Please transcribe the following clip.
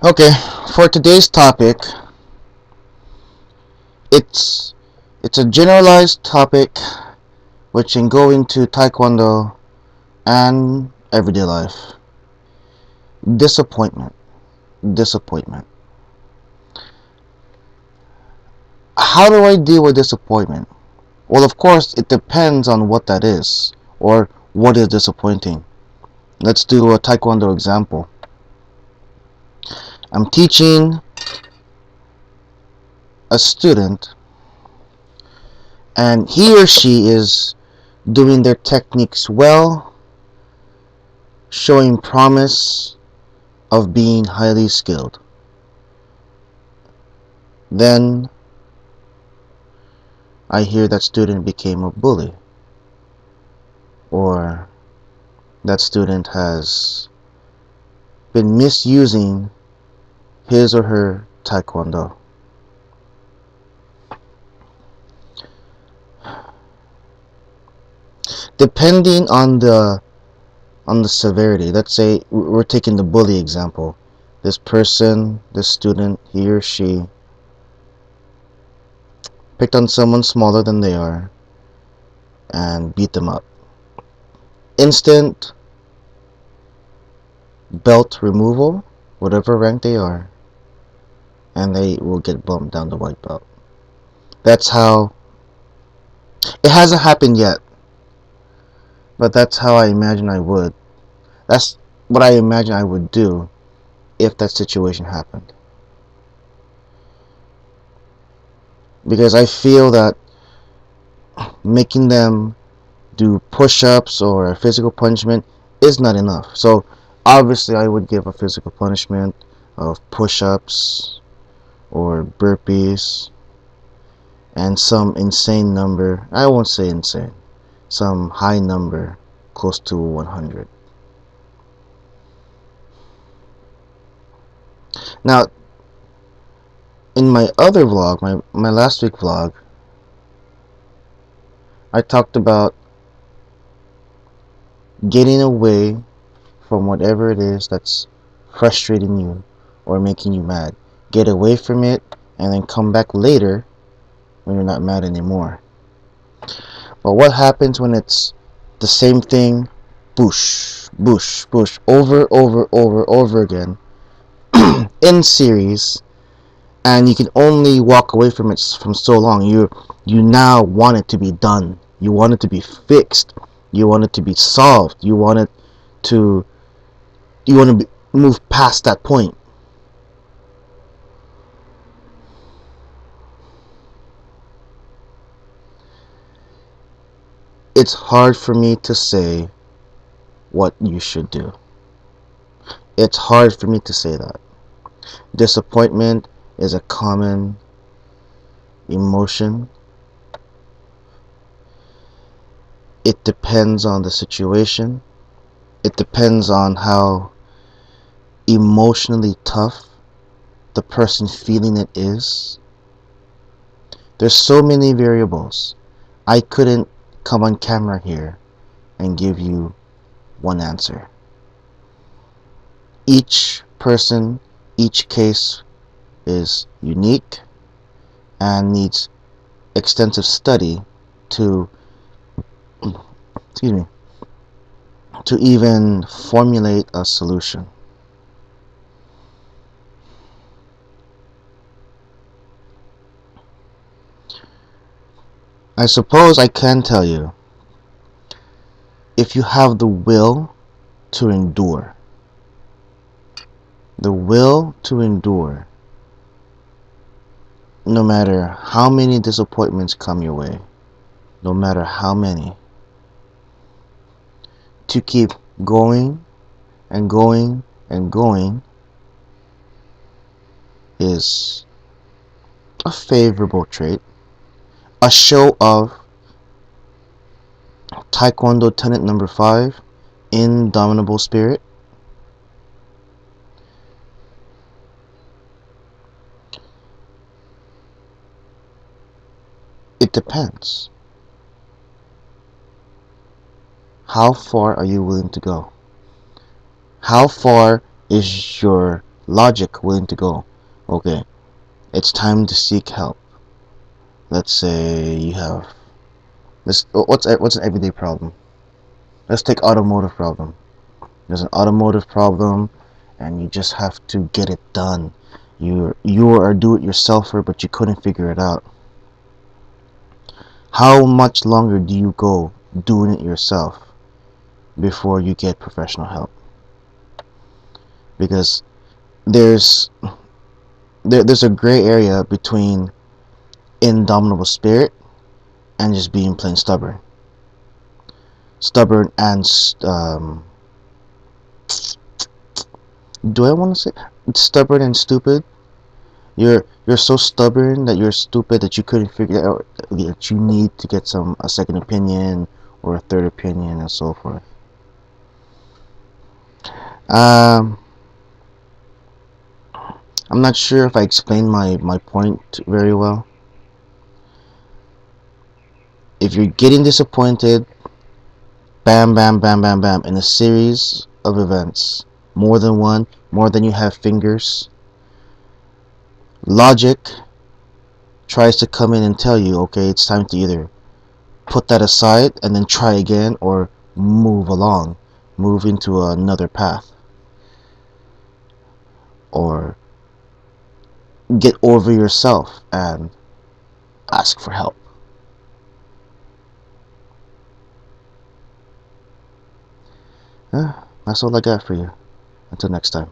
Okay, for today's topic, it's it's a generalized topic which can go into taekwondo and everyday life. Disappointment. Disappointment. How do I deal with disappointment? Well, of course, it depends on what that is or what is disappointing. Let's do a taekwondo example. I'm teaching a student and he or she is doing their techniques well, showing promise of being highly skilled. Then I hear that student became a bully, or that student has been misusing his or her taekwondo. Depending on the severity, let's say we're taking the bully example. This person, this student, he or she picked on someone smaller than they are and beat them up. Instant belt removal, whatever rank they are, and they will get bumped down to white belt. That's how it hasn't happened yet, but that's how I imagine I would. That's what I imagine I would do if that situation happened. Because I feel that making them do push-ups or physical punishment is not enough. So obviously I would give a physical punishment of push-ups or burpees and some insane number. I won't say insane. Some high number close to 100. Now, in my other vlog, my last week vlog, I talked about getting away from whatever it is that's frustrating you or making you mad. Get away from it and then come back later when you're not mad anymore. But what happens when it's the same thing, boosh, boosh, boosh, over again in series, and you can only walk away from it from so long. You now want it to be done. You want it to be fixed. You want it to be solved. To you want to move past that point. It's hard for me to say what you should do. It's hard for me to say that. Disappointment is a common emotion. It depends on the situation. It depends on how emotionally tough the person feeling it is. There's so many variables. I couldn't come on camera here and give you one answer. Each person, each case is unique and needs extensive study to excuse me to even formulate a solution. I suppose I can tell you, if you have to endure, the will to endure, no matter how many disappointments come your way, no matter how many, to keep going and going and going is a favorable trait. A show of Taekwondo tenet number 5, indomitable spirit. It depends. How far are you willing to go? How far is your logic willing to go, okay, it's time to seek help. Let's say you have this. What's an everyday problem? Let's take automotive problem. There's an automotive problem, and you just have to get it done. You are a do-it-yourselfer, but you couldn't figure it out. How much longer do you go doing it yourself before you get professional help? Because there's a gray area between indomitable spirit and just being plain stubborn. Stubborn and do I want to say stubborn and stupid? You're so stubborn that you're stupid that you couldn't figure out that you need to get a second opinion or a third opinion and so forth. I'm not sure if I explained my point very well. If you're getting disappointed, bam, bam, bam, bam, bam, in a series of events, more than one, more than you have fingers, logic tries to come in and tell you, okay, it's time to either put that aside and then try again, or move along, move into another path, or get over yourself and ask for help. Yeah, that's all I got for you. Until next time.